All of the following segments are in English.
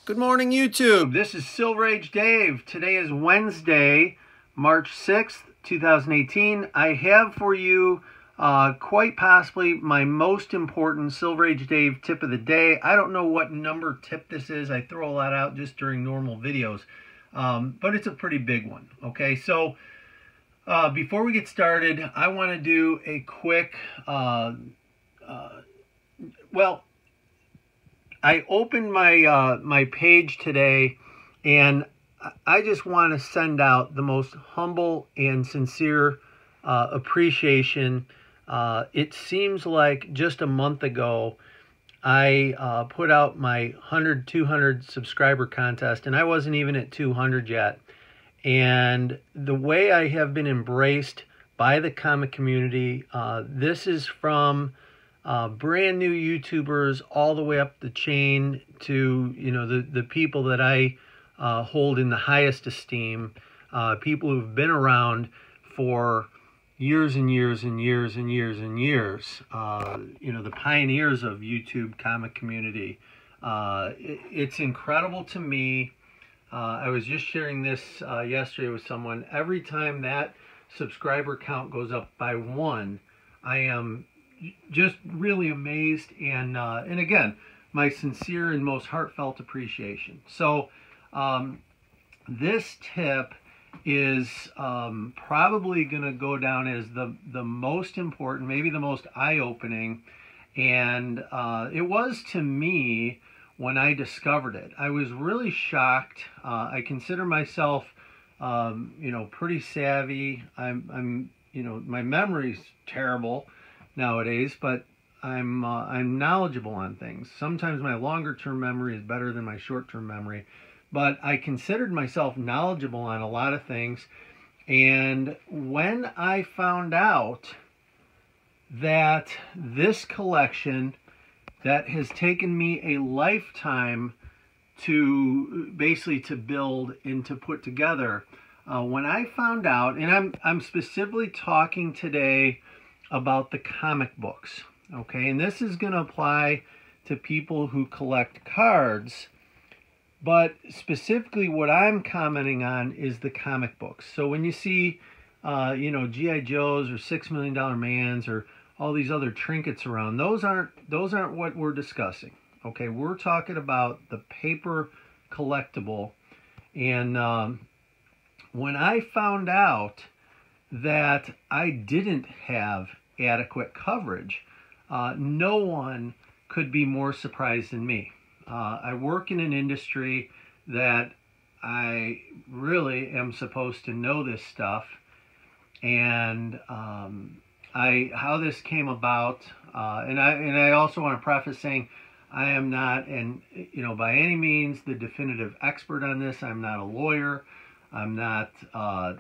Good morning, YouTube. This is Silver Age Dave. Today is Wednesday, March 6th, 2018. I have for you quite possibly my most important Silver Age Dave tip of the day. I don't know what number tip this is. I throw a lot out just during normal videos, but it's a pretty big one. Okay, so before we get started, I want to do a quick, I opened my my page today, and I just want to send out the most humble and sincere appreciation. It seems like just a month ago, I put out my 100-200 subscriber contest, and I wasn't even at 200 yet. And the way I have been embraced by the comic community, this is from brand new YouTubers all the way up the chain to, you know, the people that I hold in the highest esteem, people who've been around for years and years and years and years and years, you know, the pioneers of YouTube comic community. It's incredible to me. I was just sharing this yesterday with someone. Every time that subscriber count goes up by one, I am just really amazed, and again, my sincere and most heartfelt appreciation. So this tip is probably going to go down as the most important, maybe the most eye-opening, and it was to me when I discovered it. I was really shocked. I consider myself you know, pretty savvy. I'm you know, my memory's terrible nowadays, but I'm knowledgeable on things. Sometimes my longer-term memory is better than my short-term memory, but I considered myself knowledgeable on a lot of things. And when I found out that this collection that has taken me a lifetime to basically to build and to put together, when I found out, and I'm specifically talking today about the comic books, okay? And this is going to apply to people who collect cards, but specifically what I'm commenting on is the comic books. So when you see, you know, G.I. Joes or $6 Million Mans or all these other trinkets around, those aren't what we're discussing, okay? We're talking about the paper collectible. And when I found out that I didn't have adequate coverage, no one could be more surprised than me. I work in an industry that I really am supposed to know this stuff, and how this came about, and I also want to preface saying I am not, and you know, by any means the definitive expert on this. I'm not a lawyer. I'm not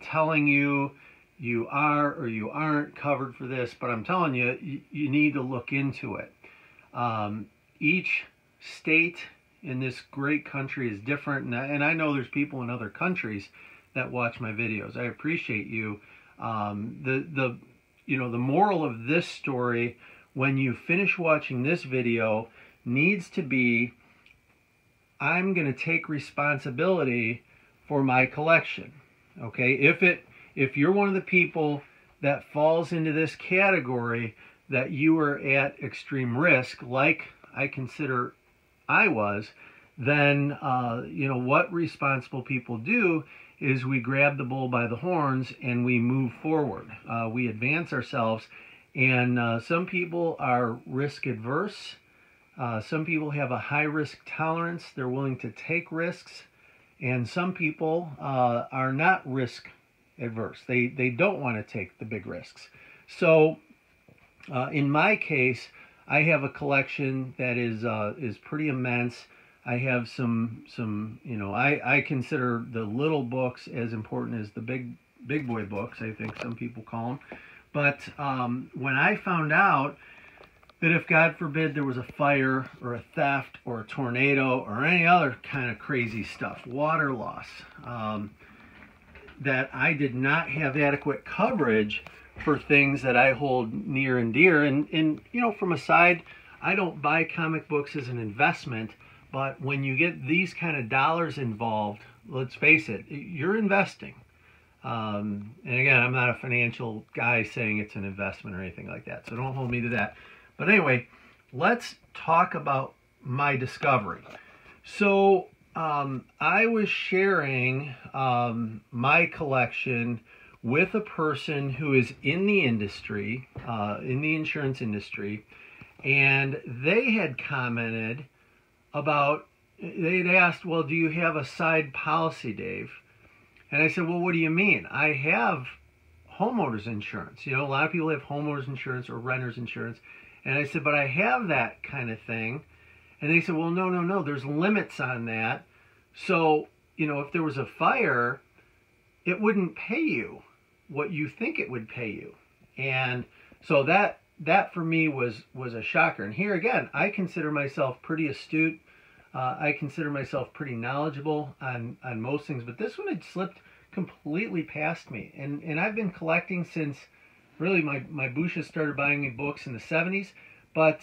telling you you are or you aren't covered for this, but I'm telling you, you need to look into it. Each state in this great country is different, and I know there's people in other countries that watch my videos. I appreciate you. You know, the moral of this story, when you finish watching this video, needs to be, I'm going to take responsibility for my collection. Okay, if you're one of the people that falls into this category, that you are at extreme risk, like I consider I was, then you know, what responsible people do is we grab the bull by the horns and we move forward. We advance ourselves, and some people are risk adverse. Some people have a high risk tolerance. They're willing to take risks, and some people are not risk adverse. They don't want to take the big risks. So in my case, I have a collection that is pretty immense. I have some you know, I consider the little books as important as the big boy books, I think some people call them. But when I found out that if God forbid there was a fire or a theft or a tornado or any other kind of crazy stuff, water loss, that I did not have adequate coverage for things that I hold near and dear. And you know, from a side, I don't buy comic books as an investment, But when you get these kind of dollars involved, let's face it, you're investing. And again, I'm not a financial guy saying it's an investment or anything like that, so don't hold me to that. But anyway, let's talk about my discovery. So I was sharing my collection with a person who is in the industry, in the insurance industry, and they had commented about, they'd asked, well, do you have a side policy, Dave? And I said, well, what do you mean? I have homeowners insurance. You know, a lot of people have homeowners insurance or renters insurance. And I said, but I have that kind of thing. And they said, well, no, there's limits on that. So, you know, if there was a fire, it wouldn't pay you what you think it would pay you. And so that for me was a shocker. And here again, I consider myself pretty astute. I consider myself pretty knowledgeable on most things, but this one had slipped completely past me. And I've been collecting since really my Bushes started buying me books in the 70s, but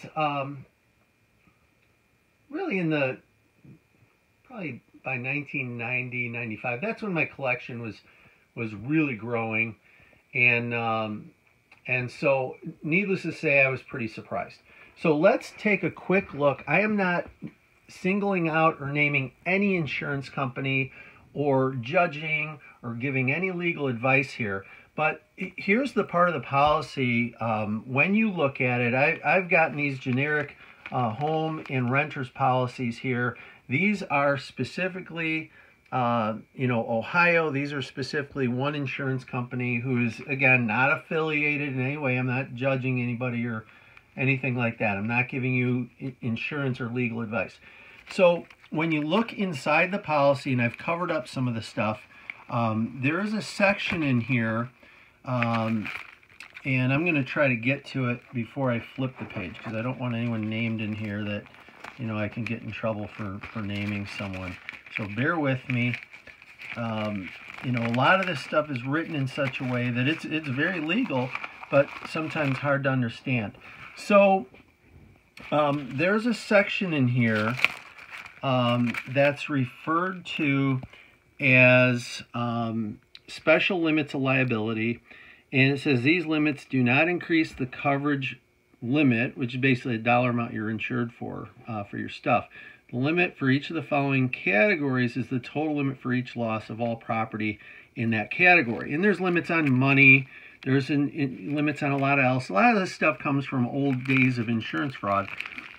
really probably by 1990, 95, that's when my collection was really growing. And so needless to say, I was pretty surprised. So let's take a quick look. I am not singling out or naming any insurance company or judging or giving any legal advice here. But here's the part of the policy. When you look at it, I've gotten these generic home and renters policies here. These are specifically, Ohio. These are specifically one insurance company who is, again, not affiliated in any way. I'm not judging anybody or anything like that. I'm not giving you insurance or legal advice. So when you look inside the policy, and I've covered up some of the stuff, there is a section in here, and I'm going to try to get to it before I flip the page, because I don't want anyone named in here that, you know, I can get in trouble for naming someone. So bear with me. You know, a lot of this stuff is written in such a way that it's very legal, but sometimes hard to understand. So there's a section in here that's referred to as special limits of liability, and it says these limits do not increase the coverage limit, which is basically the dollar amount you're insured for your stuff. The limit for each of the following categories is the total limit for each loss of all property in that category. And there's limits on money. There's limits on a lot else. A lot of this stuff comes from old days of insurance fraud.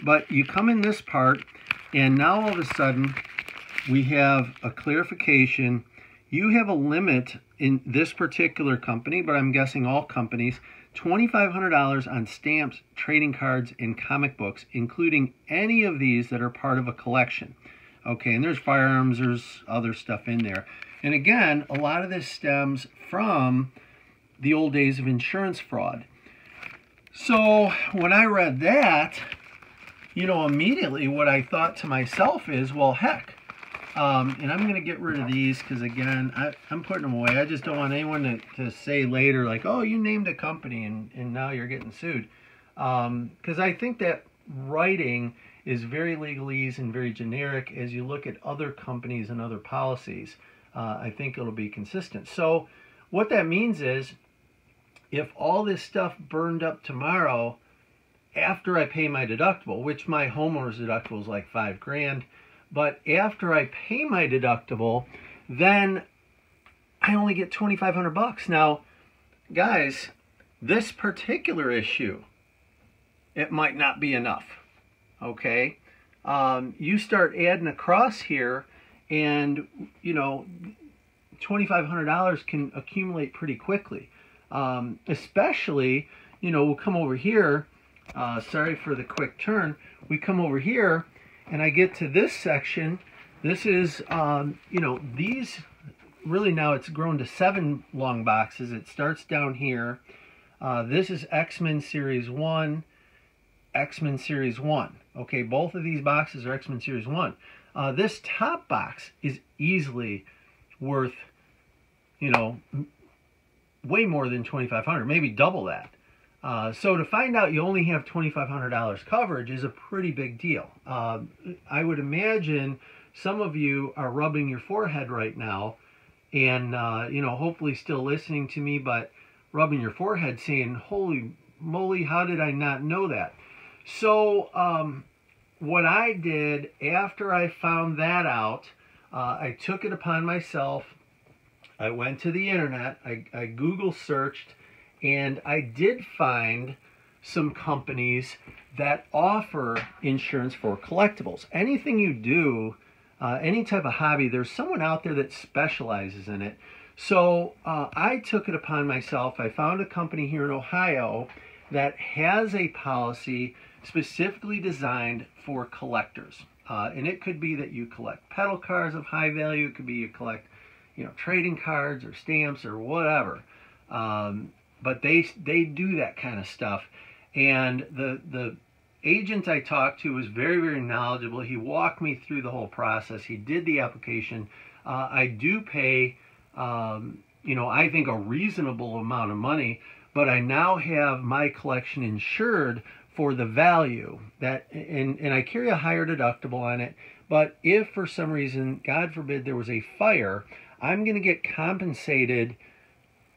But you come in this part, and now all of a sudden, we have a clarification. You have a limit in this particular company, but I'm guessing all companies, $2,500 on stamps, trading cards, and comic books, including any of these that are part of a collection. Okay, and there's firearms, there's other stuff in there. And again, a lot of this stems from the old days of insurance fraud. So when I read that, you know, immediately what I thought to myself is, well, heck, and I'm going to get rid of these because, again, I'm putting them away. I just don't want anyone to say later, like, oh, you named a company and now you're getting sued. Because I think that writing is very legalese and very generic. As you look at other companies and other policies, I think it'll be consistent. So what that means is, if all this stuff burned up tomorrow after I pay my deductible, which my homeowner's deductible is like $5,000, but after I pay my deductible, then I only get $2,500. Now, guys, this particular issue, it might not be enough, okay? You start adding across here, and, you know, $2,500 can accumulate pretty quickly. Especially, you know, we'll come over here, sorry for the quick turn, we come over here, and I get to this section. This is, you know, these, really now it's grown to 7 long boxes. It starts down here. This is X-Men Series 1, X-Men Series 1. Okay, both of these boxes are X-Men Series 1. This top box is easily worth, you know, way more than $2,500, maybe double that. So to find out you only have $2,500 coverage is a pretty big deal. I would imagine some of you are rubbing your forehead right now and, hopefully still listening to me, but rubbing your forehead saying, holy moly, how did I not know that? So what I did after I found that out, I took it upon myself. I went to the internet, I Google searched, and I did find some companies that offer insurance for collectibles. Anything you do, any type of hobby, there's someone out there that specializes in it. So I took it upon myself. I found a company here in Ohio that has a policy specifically designed for collectors. And it could be that you collect pedal cars of high value. It could be you collect, trading cards or stamps or whatever. But they do that kind of stuff. And the agent I talked to was very, very knowledgeable. He walked me through the whole process. He did the application. I do pay, I think a reasonable amount of money, but I now have my collection insured for the value that, and I carry a higher deductible on it. But if for some reason, God forbid, there was a fire, I'm going to get compensated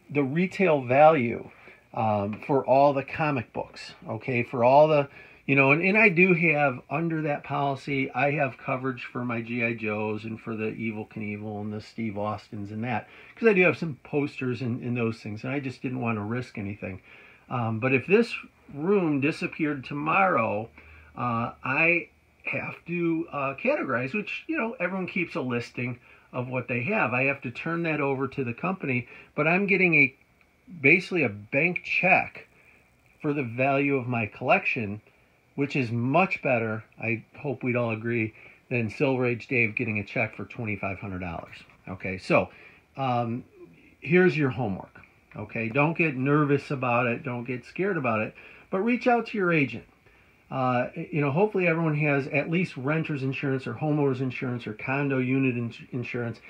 the retail value for all the comic books, okay, for all the, and I do have, under that policy, I have coverage for my G.I. Joes and for the Evel Knievel and the Steve Austins and that, because I do have some posters and those things, and I just didn't want to risk anything. But if this room disappeared tomorrow, I have to categorize, which, everyone keeps a listing of what they have. I have to turn that over to the company, but I'm getting basically a bank check for the value of my collection, which is much better, I hope we'd all agree, than Silver Age Dave getting a check for $2,500. Okay, so here's your homework. Okay, don't get nervous about it, don't get scared about it, but reach out to your agent. Hopefully everyone has at least renter's insurance or homeowner's insurance or condo unit insurance.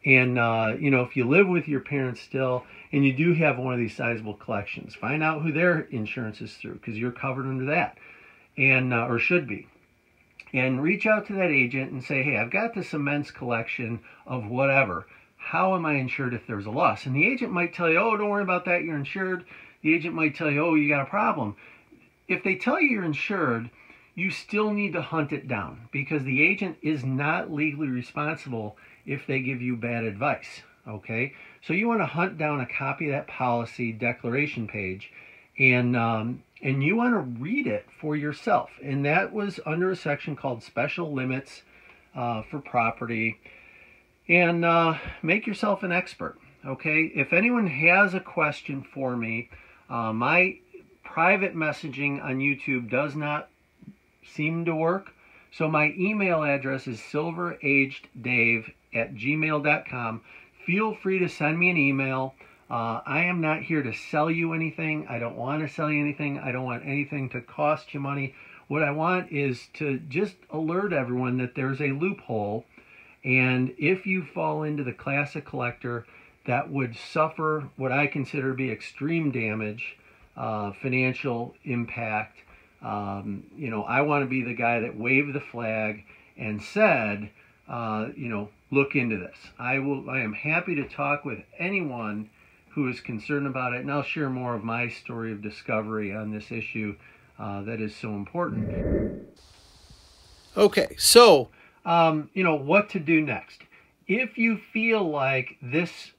And, if you live with your parents still and you do have one of these sizable collections, find out who their insurance is through, because you're covered under that, and or should be. And reach out to that agent and say, hey, I've got this immense collection of whatever. How am I insured if there's a loss? And the agent might tell you, oh, don't worry about that, you're insured. The agent might tell you, oh, you got a problem. If they tell you you're insured, you still need to hunt it down, because the agent is not legally responsible if they give you bad advice, okay? So you want to hunt down a copy of that policy declaration page, and you want to read it for yourself. And that was under a section called Special Limits for Property. And make yourself an expert, okay? If anyone has a question for me, my private messaging on YouTube does not seem to work. So my email address is silverageddave@gmail.com. Feel free to send me an email. I am not here to sell you anything. I don't want to sell you anything. I don't want anything to cost you money. What I want is to just alert everyone that there's a loophole. And if you fall into the classic collector that would suffer what I consider to be extreme damage, financial impact, I want to be the guy that waved the flag and said, look into this. I am happy to talk with anyone who is concerned about it, and I'll share more of my story of discovery on this issue that is so important. Okay, so, what to do next. If you feel like this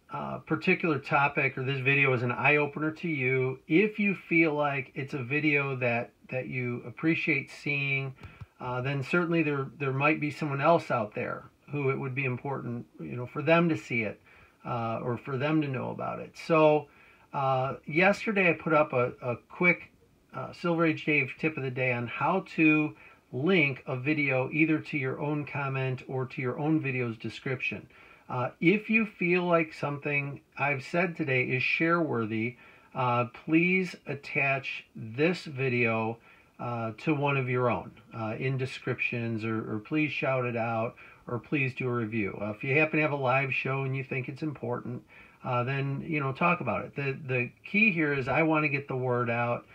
particular topic or this video is an eye-opener to you, if you feel like it's a video that you appreciate seeing, then certainly there might be someone else out there who it would be important, for them to see it or for them to know about it. So yesterday I put up a quick Silver Age Dave tip of the day on how to link a video either to your own comment or to your own video's description. If you feel like something I've said today is share-worthy, please attach this video to one of your own in descriptions, or please shout it out, or please do a review. If you happen to have a live show and you think it's important, then talk about it. The key here is I want to get the word out.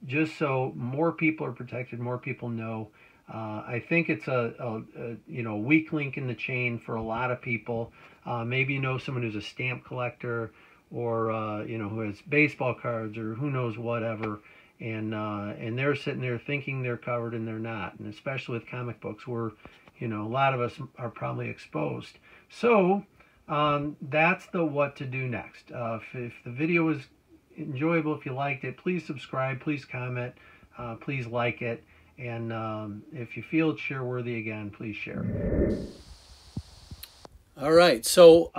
just so more people are protected, more people know. I think it's a weak link in the chain for a lot of people. Maybe you know someone who's a stamp collector, or who has baseball cards, or who knows whatever, and they're sitting there thinking they're covered and they're not. And especially with comic books, where a lot of us are probably exposed. So that's the what to do next. If the video was enjoyable, if you liked it, please subscribe, please comment, please like it, and if you feel it's share worthy, again, please share. All right, so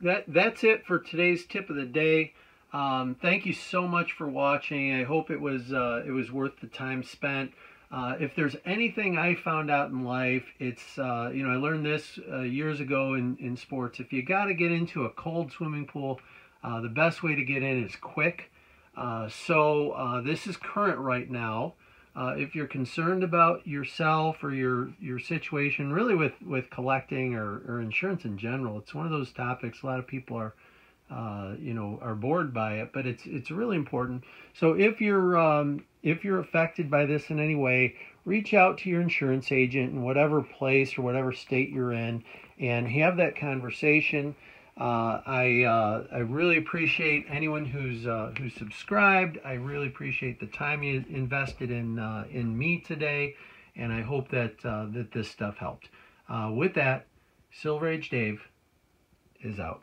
that's it for today's tip of the day. Thank you so much for watching. I hope it was worth the time spent. If there's anything I found out in life, it's I learned this years ago in sports. If you got to get into a cold swimming pool, the best way to get in is quick. So this is current right now. If you're concerned about yourself or your situation, really with collecting or insurance in general, it's one of those topics a lot of people are bored by it, but it's really important. So if you're affected by this in any way, reach out to your insurance agent in whatever place or whatever state you're in and have that conversation. I really appreciate anyone who's subscribed. I really appreciate the time you invested in me today, and I hope that that this stuff helped. With that, Silver Age Dave is out.